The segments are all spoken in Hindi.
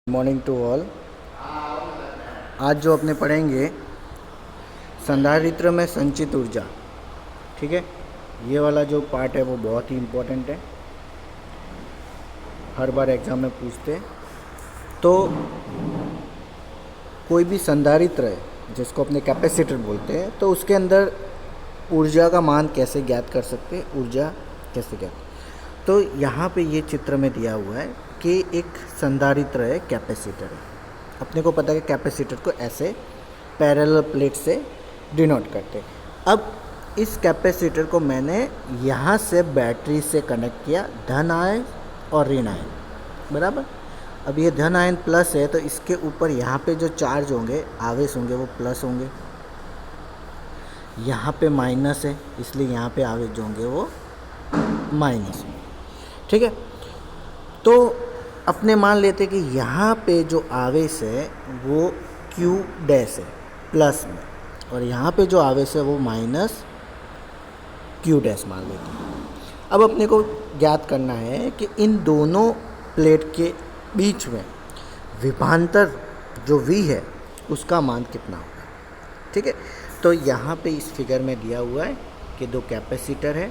Morning to all. आज जो अपने पढ़ेंगे संधारित्र में संचित ऊर्जा। ठीक है, ये वाला जो पार्ट है वो बहुत ही इम्पोर्टेंट है, हर बार एग्ज़ाम में पूछते हैं। तो कोई भी संधारित्र है जिसको अपने कैपेसिटर बोलते हैं, तो उसके अंदर ऊर्जा का मान कैसे ज्ञात कर सकते हैं, ऊर्जा कैसे ज्ञात। तो यहाँ पे ये चित्र में दिया हुआ है कि एक संधारित्र है, कैपेसिटर है। अपने को पता है कि कैपेसिटर को ऐसे पैरेलल प्लेट से डिनोट करते हैं। अब इस कैपेसिटर को मैंने यहाँ से बैटरी से कनेक्ट किया, धन आयन और ऋण आयन, बराबर। अब ये धन आयन प्लस है, तो इसके ऊपर यहाँ पे जो चार्ज होंगे, आवेश होंगे, वो प्लस होंगे। यहाँ पे माइनस है, इसलिए यहाँ पे आवेश जो होंगे वो माइनस होंगे। ठीक है, तो अपने मान लेते कि यहाँ पे जो आवेश है वो Q डैश है प्लस में, और यहाँ पे जो आवेश है वो माइनस Q डैश मान लेते हैं। अब अपने को ज्ञात करना है कि इन दोनों प्लेट के बीच में विभवांतर जो V है उसका मान कितना होगा। ठीक है, तो यहाँ पे इस फिगर में दिया हुआ है कि दो कैपेसिटर है।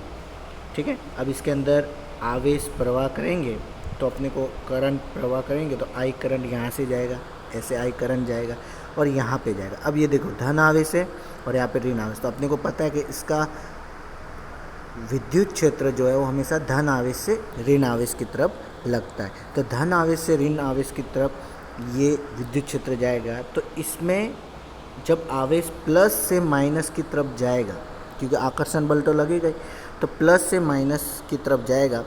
ठीक है, अब इसके अंदर आवेश प्रवाह करेंगे तो अपने को करंट प्रवाह करेंगे तो I करंट यहाँ से जाएगा, ऐसे I करंट जाएगा और यहाँ पे जाएगा। अब ये देखो धन आवेश है और यहाँ पे ऋण आवेश, तो अपने को पता है कि इसका विद्युत क्षेत्र जो है वो हमेशा धन आवेश से ऋण आवेश की तरफ लगता है। तो धन आवेश से ऋण आवेश की तरफ ये विद्युत क्षेत्र जाएगा, तो इसमें जब आवेश प्लस से माइनस की तरफ जाएगा, क्योंकि आकर्षण बल तो लगेगा ही, तो प्लस से माइनस की तरफ जाएगा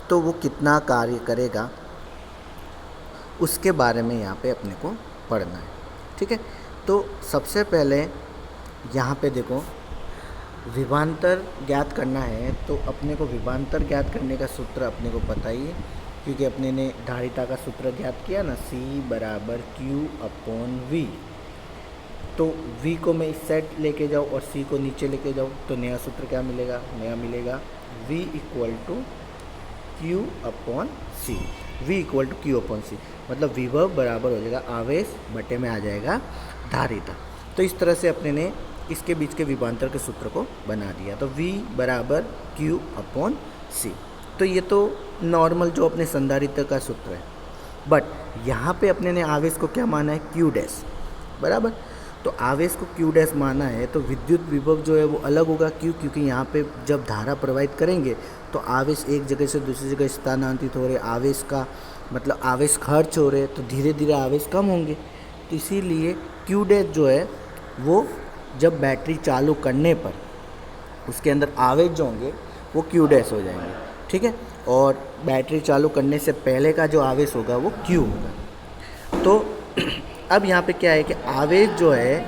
तो वो कितना कार्य करेगा उसके बारे में यहाँ पे अपने को पढ़ना है। ठीक है, तो सबसे पहले यहाँ पे देखो विभवांतर ज्ञात करना है, तो अपने को विभवांतर ज्ञात करने का सूत्र अपने को पता ही है, क्योंकि अपने ने धारिता का सूत्र ज्ञात किया ना, C बराबर Q/V। तो V को मैं इस साइड लेके जाऊँ और C को नीचे लेके जाऊँ तो नया सूत्र क्या मिलेगा, नया मिलेगा V equal to Q/C। V equal to Q/C मतलब विभव बराबर हो जाएगा आवेश बटे में आ जाएगा धारिता। तो इस तरह से अपने ने इसके बीच के विभवांतर के सूत्र को बना दिया। तो V बराबर Q/C। तो ये तो नॉर्मल जो अपने संधारित्र का सूत्र है, बट यहाँ पे अपने ने आवेश को क्या माना है, Q डैश, बराबर। तो आवेश को Q डैश माना है तो विद्युत विभव जो है वो अलग होगा। क्यों? क्योंकि यहाँ पे जब धारा प्रवाहित करेंगे तो आवेश एक जगह से दूसरी जगह स्थानांतरित हो रहे, आवेश का मतलब आवेश खर्च हो रहे, तो धीरे धीरे आवेश कम होंगे। तो इसीलिए Q डैश जो है वो जब बैटरी चालू करने पर उसके अंदर आवेश जो होंगे वो Q डैश हो जाएंगे। ठीक है, और बैटरी चालू करने से पहले का जो आवेश होगा वो Q होगा। तो अब यहाँ पे क्या है कि आवेश जो है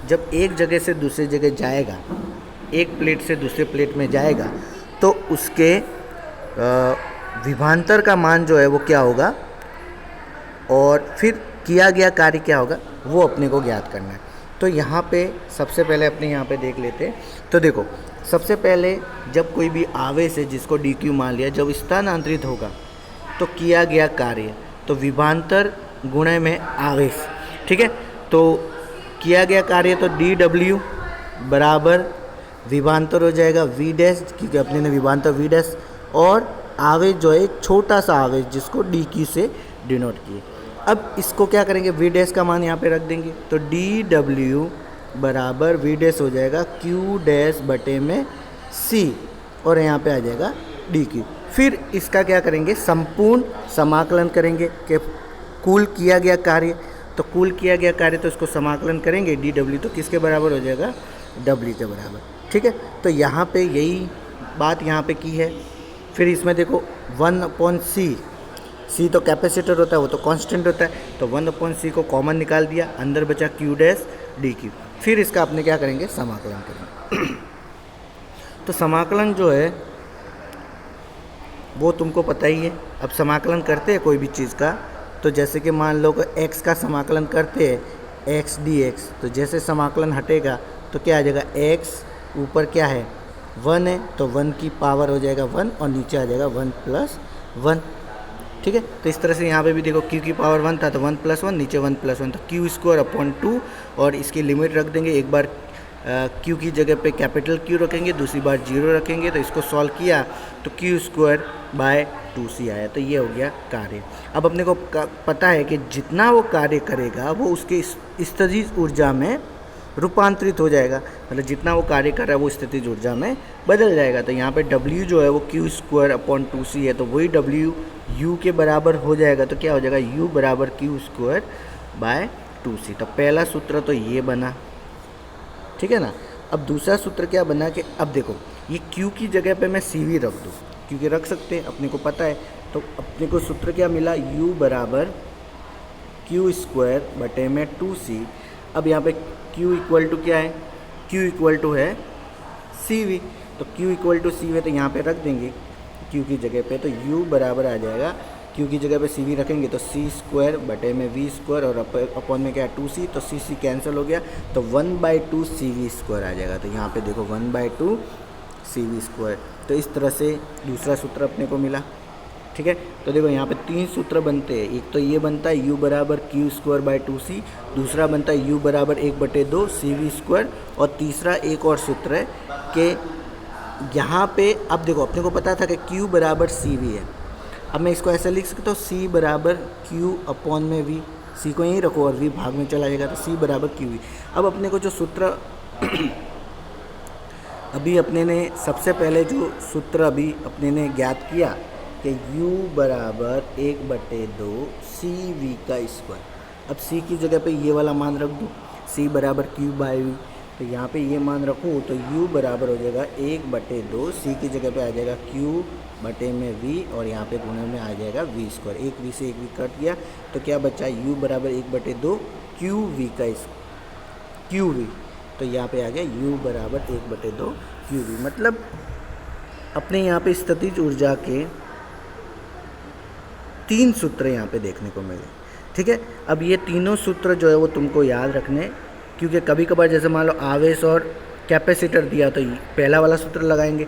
जब एक जगह से दूसरी जगह जाएगा, एक प्लेट से दूसरे प्लेट में जाएगा, तो उसके विभवांतर का मान जो है वो क्या होगा और फिर किया गया कार्य क्या होगा वो अपने को ज्ञात करना है। तो यहाँ पे सबसे पहले अपने यहाँ पे देख लेते हैं। तो देखो सबसे पहले जब कोई भी आवेश है जिसको dq मान लिया, जब स्थानांतरित होगा तो किया गया कार्य, तो विभवांतर गुणे में आवेश। ठीक है, तो किया गया कार्य तो dw बराबर विभवांतर हो जाएगा v डैश, क्योंकि अपने ने विभवांतर v डैश, और आवेश जो है एक छोटा सा आवेश जिसको dq से डिनोट किए। अब इसको क्या करेंगे, v डैश का मान यहाँ पे रख देंगे, तो dw बराबर v डैश हो जाएगा q डैश बटे में c, और यहाँ पे आ जाएगा dq। फिर इसका क्या करेंगे, संपूर्ण समाकलन करेंगे कि कुल किया गया कार्य, तो कुल किया गया कार्य तो इसको समाकलन करेंगे dw, तो किसके बराबर हो जाएगा, w के बराबर। ठीक है, तो यहाँ पे यही बात यहाँ पे की है। फिर इसमें देखो 1/c, c तो कैपेसिटर होता है, वो तो कांस्टेंट होता है, तो 1/c को कॉमन निकाल दिया, अंदर बचा q डैश dq। फिर इसका अपने क्या करेंगे, समाकलन करेंगे। तो समाकलन जो है वो तुमको पता ही है। अब समाकलन करते हैं कोई भी चीज़ का, तो जैसे कि मान लो कि x का समाकलन करते हैं x dx, तो जैसे समाकलन हटेगा तो क्या आ जाएगा, x ऊपर क्या है 1 है, तो 1 की पावर हो जाएगा 1 और नीचे आ जाएगा 1 + 1। ठीक है। तो इस तरह से यहाँ पे भी देखो q की पावर 1 था तो 1+1, नीचे 1+1 तो q² 2 और इसकी लिमिट रख देंगे। एक बार q की जगह पे कैपिटल Q रखेंगे, दूसरी बार 0 रखेंगे, तो इसको सॉल्व किया तो q² 2c आया। तो ये हो गया कार्य। अब अपने को पता है कि जितना वो कार्य करेगा वो उसके स्थितिज ऊर्जा में रूपांतरित हो जाएगा, मतलब जितना वो कार्य कर रहा है वो स्थितिज ऊर्जा में बदल जाएगा। तो यहाँ पे W जो है वो q² 2c है, तो वही W U के बराबर हो जाएगा। तो क्या हो जाएगा, U बराबर q² 2c। तो पहला सूत्र तो ये बना, ठीक है ना। अब दूसरा सूत्र क्या बना कि अब देखो ये Q की जगह पे मैं CV रख दूँ, क्योंकि रख सकते हैं, अपने को पता है। तो अपने को सूत्र क्या मिला, U बराबर q² 2c। अब यहाँ पे Q इक्वल टू क्या है, Q इक्वल टू है CV। तो Q इक्वल टू CV है तो यहाँ पे रख देंगे Q की जगह पे, तो U बराबर आ जाएगा, Q की जगह पे CV रखेंगे तो c² v² और अपॉन में क्या है 2c, तो c कैंसिल हो गया तो 1/2 CV² आ जाएगा। तो यहाँ पे देखो 1/2 CV²। तो इस तरह से दूसरा सूत्र अपने को मिला, ठीक है। तो देखो यहाँ पे 3 सूत्र बनते हैं। एक तो ये बनता है U बराबर q² 2c, दूसरा बनता है U बराबर 1/2 CV², और तीसरा एक और सूत्र है कि यहाँ पे अब देखो अपने को पता था कि Q बराबर CV है। अब मैं इसको ऐसे लिख सकता हूँ C बराबर Q अपॉन में V, C को यहीं रखो और V भाग में चला जाएगा, तो C बराबर QV। अब अपने को जो सूत्र अभी अपने ने सबसे पहले जो सूत्र अभी अपने ने ज्ञात किया कि U बराबर 1/2 CV²। अब C की जगह पे ये वाला मान रख दूँ, C बराबर Q/V। तो यहाँ पे ये मान रखूँ तो U बराबर हो जाएगा 1/2, C की जगह पे आ जाएगा Q/V और यहाँ पे गुणे में आ जाएगा V²। एक V से एक V कट गया तो क्या बचा, U बराबर 1/2 QV। तो यहाँ पे आ गया U बराबर 1/2 QV। मतलब अपने यहाँ पे स्थितिज ऊर्जा के 3 सूत्र यहाँ पे देखने को मिले, ठीक है। अब ये तीनों सूत्र जो है वो तुमको याद रखने, क्योंकि कभी कभार जैसे मान लो आवेश और कैपेसिटर दिया तो पहला वाला सूत्र लगाएंगे।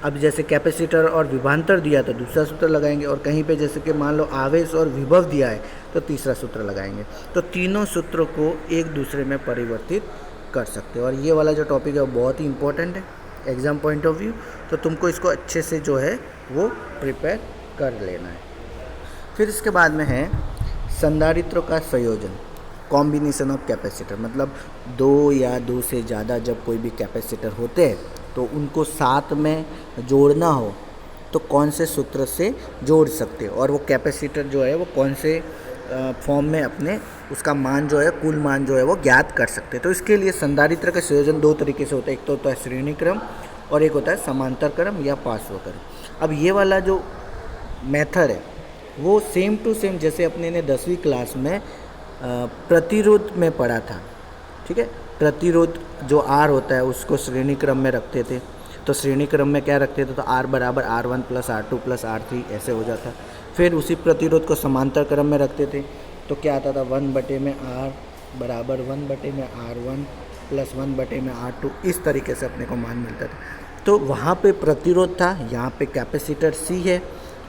अब जैसे कैपेसिटर और विभवांतर दिया तो दूसरा सूत्र लगाएंगे, और कहीं पे जैसे कि मान लो आवेश और विभव दिया है तो तीसरा सूत्र लगाएंगे। तो तीनों सूत्रों को एक दूसरे में परिवर्तित कर सकते हो। और ये वाला जो टॉपिक है वो बहुत ही इंपॉर्टेंट है एग्ज़ाम पॉइंट ऑफ व्यू, तो तुमको इसको अच्छे से जो है वो प्रिपेयर कर लेना है। फिर इसके बाद में है संधारित्रों का संयोजन, कॉम्बिनेशन ऑफ कैपेसिटर। मतलब 2 या 2 से ज़्यादा जब कोई भी कैपेसिटर होते हैं तो उनको साथ में जोड़ना हो तो कौन से सूत्र से जोड़ सकते हो, और वो कैपेसिटर जो है वो कौन से फॉर्म में अपने उसका मान जो है कुल मान जो है वो ज्ञात कर सकते हैं। तो इसके लिए संधारित्र का संयोजन 2 तरीके से होता है, एक तो होता है श्रेणी क्रम और एक होता है समांतर क्रम या पार्श्व क्रम। अब ये वाला जो मेथड है वो सेम टू सेम जैसे अपने ने 10वीं क्लास में प्रतिरोध में पढ़ा था, ठीक है। प्रतिरोध जो R होता है उसको श्रेणी क्रम में रखते थे, तो श्रेणी क्रम में क्या रखते थे, तो R बराबर R1 + R2 + R3 ऐसे हो जाता। फिर उसी प्रतिरोध को समांतर क्रम में रखते थे तो क्या आता था, 1/R बराबर 1/R1 + 1/R2, इस तरीके से अपने को मान मिलता था। तो वहाँ पे प्रतिरोध था, यहाँ पे कैपेसिटर C है।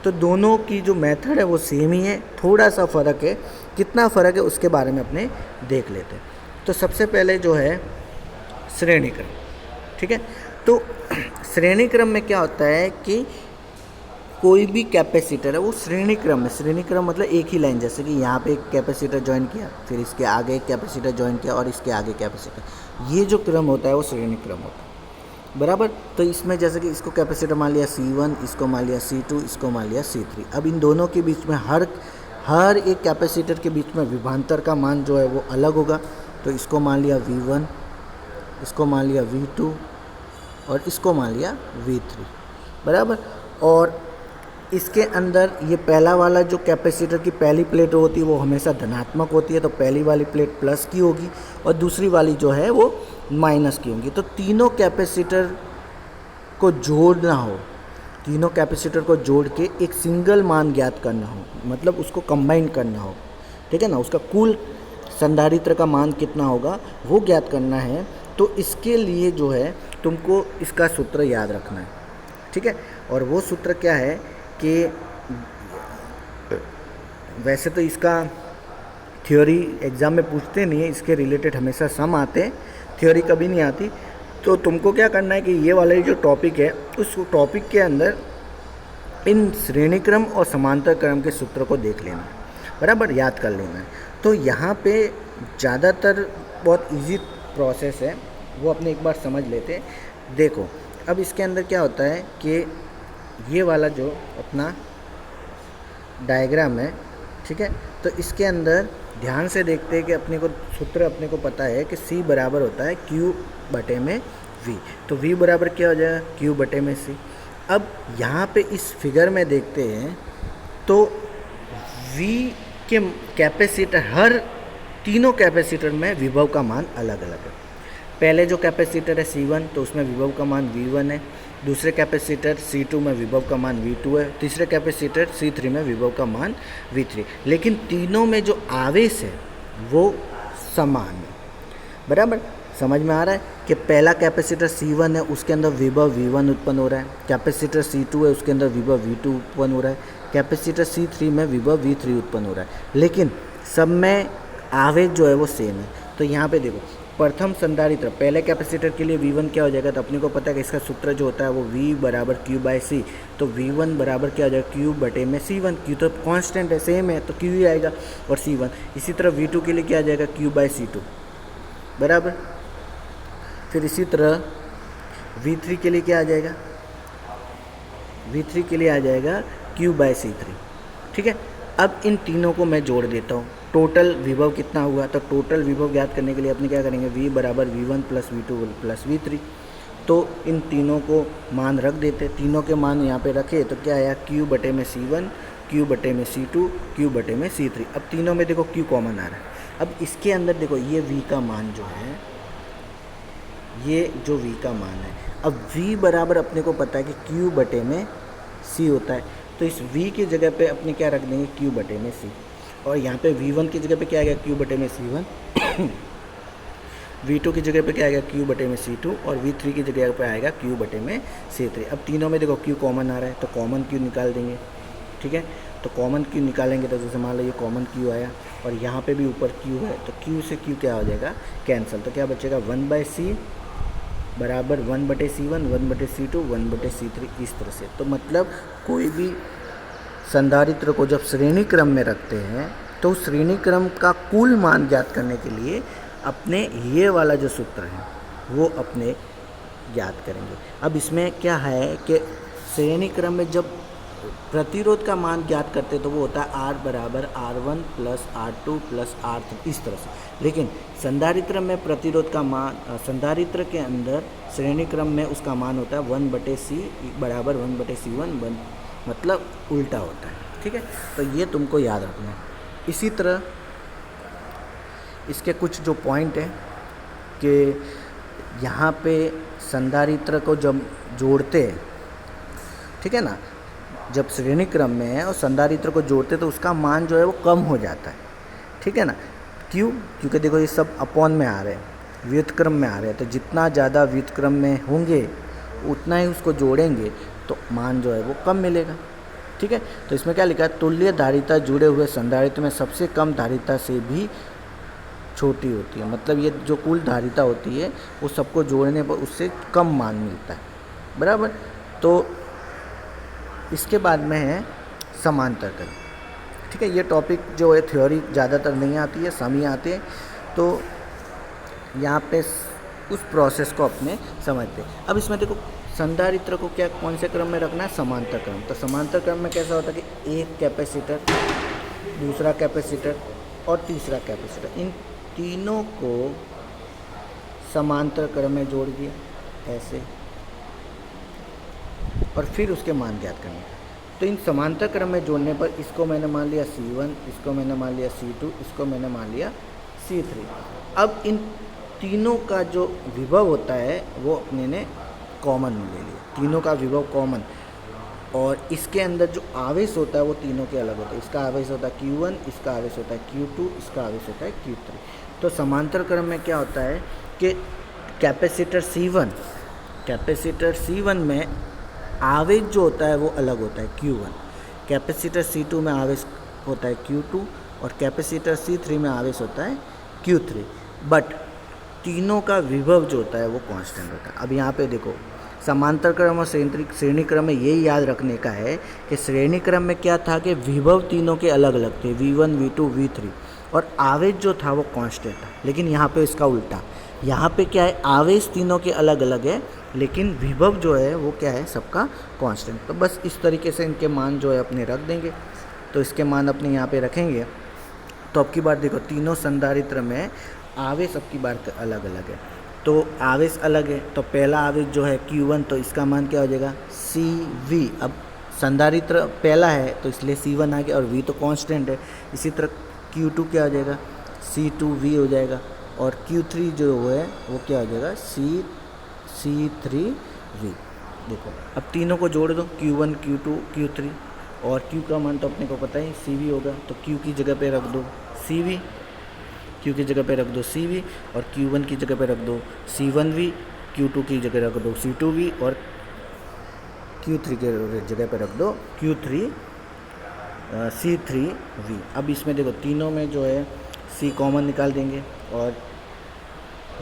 तो दोनों की जो मेथड है वो सेम ही है, थोड़ा सा फ़र्क है। कितना फ़र्क है उसके बारे में अपने देख लेते हैं। तो सबसे पहले जो है श्रेणी क्रम, ठीक है। तो श्रेणी क्रम में क्या होता है कि कोई भी कैपेसिटर है वो श्रेणी क्रम में, श्रेणी क्रम मतलब एक ही लाइन, जैसे कि यहाँ पे एक कैपेसिटर ज्वाइन किया, फिर इसके आगे एक कैपेसिटर ज्वाइन किया और इसके आगे कैपेसिटर, ये जो क्रम होता है वो श्रेणी क्रम होता है, बराबर। तो इसमें जैसे कि इसको कैपेसिटर मान लिया C1, इसको मान लिया C2, इसको मान लिया C3। अब इन दोनों के बीच में हर एक कैपेसिटर के बीच में विभवांतर का मान जो है वो अलग होगा। तो इसको मान लिया V1, इसको मान लिया V2 और इसको मान लिया V3, बराबर। और इसके अंदर ये पहला वाला जो कैपेसिटर की पहली प्लेट होती है वो हमेशा धनात्मक होती है, तो पहली वाली प्लेट प्लस की होगी और दूसरी वाली जो है वो माइनस की होंगी। तो तीनों कैपेसिटर को जोड़ना हो, तीनों कैपेसिटर को जोड़ के एक सिंगल मान ज्ञात करना हो, मतलब उसको कंबाइन करना हो, ठीक है ना, उसका कुल संधारित्र का मान कितना होगा वो ज्ञात करना है। तो इसके लिए जो है तुमको इसका सूत्र याद रखना है, ठीक है। और वो सूत्र क्या है कि वैसे तो इसका थ्योरी एग्ज़ाम में पूछते नहीं है, इसके रिलेटेड हमेशा सम आते हैं, थ्योरी कभी नहीं आती। तो तुमको क्या करना है कि ये वाला जो टॉपिक है उस टॉपिक के अंदर इन श्रेणी क्रम और समांतर क्रम के सूत्र को देख लेना है, बराबर याद कर लेना है। तो यहाँ पे ज़्यादातर बहुत इजी प्रोसेस है, वो अपने एक बार समझ लेते हैं। देखो अब इसके अंदर क्या होता है कि ये वाला जो अपना डायग्राम है, ठीक है, तो इसके अंदर ध्यान से देखते हैं कि अपने को सूत्र अपने को पता है कि C बराबर होता है Q बटे में V। तो V बराबर क्या हो जाएगा, Q बटे में C। अब यहाँ पे इस फिगर में देखते हैं तो V के कैपेसिटर, हर तीनों कैपेसिटर में विभव का मान अलग अलग है। पहले जो कैपेसिटर है C1 तो उसमें विभव का मान V1 है, दूसरे कैपेसिटर C2 में विभव का मान V2 है, तीसरे कैपेसिटर C3 में विभव का मान V3। लेकिन तीनों में जो आवेश है वो समान है, बराबर। समझ में आ रहा है कि पहला कैपेसिटर C1 है, उसके अंदर विभव V1 उत्पन्न हो रहा है, कैपेसिटर C2 है, उसके अंदर विभव V2 उत्पन्न हो रहा है, कैपेसिटर C3 में विभव V3 उत्पन्न हो रहा है, लेकिन सब में आवेश जो है वो सेम है। तो यहाँ पे देखो प्रथम संधारित्र पहले कैपेसिटर के लिए V1 क्या हो जाएगा, तो अपने को पता है कि इसका सूत्र जो होता है वो V बराबर Q बाई C। तो V1 बराबर क्या हो जाएगा, Q बटे में C1। Q तो कांस्टेंट है, सेम है, तो Q ही आएगा और C1। इसी तरह V2 के लिए क्या आ जाएगा, Q बाई C2, बराबर। फिर इसी तरह V3 के लिए क्या आ जाएगा, V3 के लिए आ जाएगा Q बाई C3, ठीक है। अब इन तीनों को मैं जोड़ देता हूँ, टोटल विभव कितना हुआ। तो टोटल विभव ज्ञात करने के लिए अपने क्या करेंगे, V बराबर V1 plus V2 plus V3। तो इन तीनों को मान रख देते, तीनों के मान यहाँ पे रखे तो क्या आया, Q बटे में C1, Q बटे में C2, Q बटे में C3। अब तीनों में देखो Q कॉमन आ रहा है। अब इसके अंदर देखो ये V का मान जो है, ये जो V का मान है, अब V बराबर अपने को पता है कि Q बटे में C होता है। तो इस V की जगह पे अपने क्या रख देंगे, Q बटे में C। और यहाँ पे V1 की जगह पे क्या आएगा, Q बटे में C1 V2 की जगह पे क्या आएगा, Q बटे में C2 और V3 की जगह पे आएगा Q बटे में C3। अब तीनों में देखो Q कॉमन आ रहा है तो कॉमन Q निकाल देंगे, ठीक है। तो कॉमन Q निकालेंगे तो जैसे मान लो ये कॉमन Q आया और यहाँ पे भी ऊपर Q है, तो Q से Q क्या हो जाएगा, कैंसिल। तो क्या बचेगा, 1/C बराबर 1/C1, 1/C2, 1/C3, इस तरह से। तो मतलब कोई भी संधारित्र को जब श्रेणी क्रम में रखते हैं तो श्रेणी क्रम का कुल मान ज्ञात करने के लिए अपने ये वाला जो सूत्र है वो अपने ज्ञात करेंगे। अब इसमें क्या है कि श्रेणी क्रम में जब प्रतिरोध का मान ज्ञात करते तो वो होता है R बराबर R1 plus R2 plus R3, इस तरह से। लेकिन संधारित्र में प्रतिरोध का मान, संधारित्र के अंदर श्रेणी क्रम में उसका मान होता है 1/C बराबर 1/C1, मतलब उल्टा होता है, ठीक है। तो ये तुमको याद रखना है। इसी तरह इसके कुछ जो पॉइंट है कि यहाँ पे संधारित्र को जब जोड़ते हैं, ठीक है ना, जब श्रेणी क्रम में है और संधारित्र को जोड़ते तो उसका मान जो है वो कम हो जाता है, ठीक है ना। क्यों, क्योंकि देखो ये सब अपॉन में आ रहे हैं, व्युत्क्रम में आ रहे हैं, तो जितना ज़्यादा व्युत्क्रम में होंगे उतना ही उसको जोड़ेंगे तो मान जो है वो कम मिलेगा, ठीक है। तो इसमें क्या लिखा है, तुल्य धारिता जुड़े हुए संधारित्र में सबसे कम धारिता से भी छोटी होती है। मतलब ये जो कुल धारिता होती है वो सबको जोड़ने पर उससे कम मान मिलता है, बराबर। तो इसके बाद में है समांतर क्रम, ठीक है। ये टॉपिक जो है थ्योरी ज़्यादातर नहीं आती है, सम ही आते हैं। तो यहाँ पे उस प्रोसेस को अपने समझते हैं। अब इसमें देखो संधारित्र को क्या, कौन से क्रम में रखना है, समांतर क्रम। तो समांतर क्रम में कैसा होता है कि एक कैपेसिटर, दूसरा कैपेसिटर और तीसरा कैपेसिटर, इन तीनों को समांतर क्रम में जोड़ दिया ऐसे, और फिर उसके मान ज्ञात करने। तो इन समांतर क्रम में जोड़ने पर इसको मैंने मान लिया C1, इसको मैंने मान लिया C2, इसको मैंने मान लिया C3। अब इन तीनों का जो विभव होता है वो अपने ने कॉमन ले लिया, तीनों का विभव कॉमन। और इसके अंदर जो आवेश होता है वो तीनों के अलग होता है। इसका आवेश होता है Q1, इसका आवेश होता है Q2, इसका आवेश होता है Q3। तो समांतर क्रम में क्या होता है कि कैपेसिटर C1 में आवेश जो होता है वो अलग होता है Q1, कैपेसिटर C2 में आवेश होता है Q2 और कैपेसिटर C3 में आवेश होता है Q3, बट तीनों का विभव जो होता है वो कांस्टेंट होता है। अब यहाँ पे देखो, समांतर क्रम और श्रेणी क्रम में यही याद रखने का है कि श्रेणी क्रम में क्या था कि विभव तीनों के अलग अलग थे, V1 V2 V3, और आवेश जो था वो कांस्टेंट था। लेकिन यहाँ पे इसका उल्टा, यहाँ पे क्या है, आवेश तीनों के अलग अलग है लेकिन विभव जो है वो क्या है, सबका कांस्टेंट। तो बस इस तरीके से इनके मान जो है अपने रख देंगे। तो इसके मान अपने यहाँ पे रखेंगे। तो अब की बार देखो, तीनों संधारित्र में आवेश अब की बार अलग अलग है। तो आवेश अलग है, तो पहला आवेश जो है Q1, तो इसका मान क्या हो जाएगा, CV। अब संधारित्र पहला है तो इसलिए C1 आ गया और V तो कांस्टेंट है। इसी तरह Q2 क्या हो जाएगा, C2V हो जाएगा, और Q3 जो है वो क्या हो जाएगा, C3V। देखो अब तीनों को जोड़ दो, Q1 Q2 Q3, और Q का मान तो अपने को पता ही CV होगा, तो Q की जगह पे रख दो CV, Q की जगह पे रख दो CV, और Q1 की जगह पे रख दो C1V, Q2 की जगह रख दो C2V, और Q3 के जगह पे रख दो C3V। अब इसमें देखो तीनों में जो है C कॉमन निकाल देंगे, और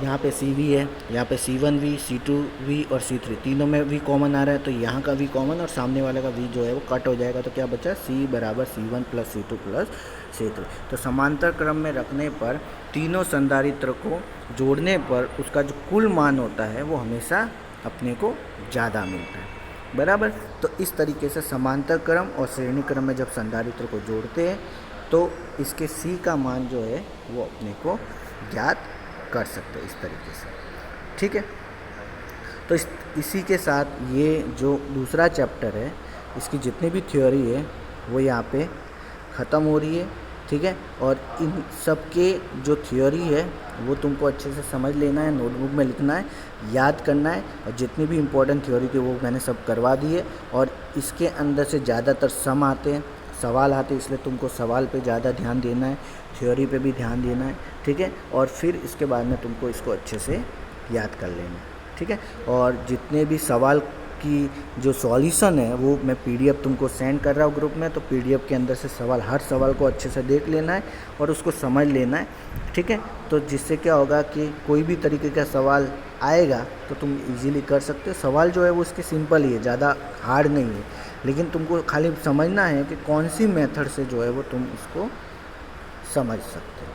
यहाँ पे CV है, यहाँ पे C1V, C2V और C3, तीनों में V कॉमन आ रहा है, तो यहाँ का V कॉमन और सामने वाले का V जो है वो कट हो जाएगा। तो क्या बचा, C बराबर C1 plus C2 plus C3। तो समांतर क्रम में रखने पर तीनों संधारित्र को जोड़ने पर उसका जो कुल मान होता है वो हमेशा अपने को ज़्यादा मिलता है, बराबर। तो इस तरीके से समांतर क्रम और श्रेणी क्रम में जब संधारित्र को जोड़ते हैं तो इसके C का मान जो है वो अपने को ज्ञात कर सकते हैं इस तरीके से, ठीक है। तो इसी के साथ ये जो दूसरा चैप्टर है इसकी जितनी भी थ्योरी है वो यहाँ पे ख़त्म हो रही है, ठीक है। और इन सब के जो थ्योरी है वो तुमको अच्छे से समझ लेना है, नोटबुक में लिखना है, याद करना है, और जितनी भी इम्पोर्टेंट थ्योरी थी वो मैंने सब करवा दी है। और इसके अंदर से ज़्यादातर सम आते हैं, सवाल आते हैं, इसलिए तुमको सवाल पे ज़्यादा ध्यान देना है, थ्योरी पे भी ध्यान देना है, ठीक है। और फिर इसके बाद में तुमको इसको अच्छे से याद कर लेना है, ठीक है। और जितने भी सवाल की जो सॉल्यूशन है वो मैं PDF तुमको सेंड कर रहा हूँ ग्रुप में, तो PDF के अंदर से सवाल, हर सवाल को अच्छे से देख लेना है और उसको समझ लेना है, ठीक है। तो जिससे क्या होगा कि कोई भी तरीके का सवाल आएगा तो तुम इजीली कर सकते हो। सवाल जो है वो इसके सिंपल ही है, ज़्यादा हार्ड नहीं है, लेकिन तुमको खाली समझना है कि कौन सी मेथड से जो है वो तुम इसको समझ सकते हो।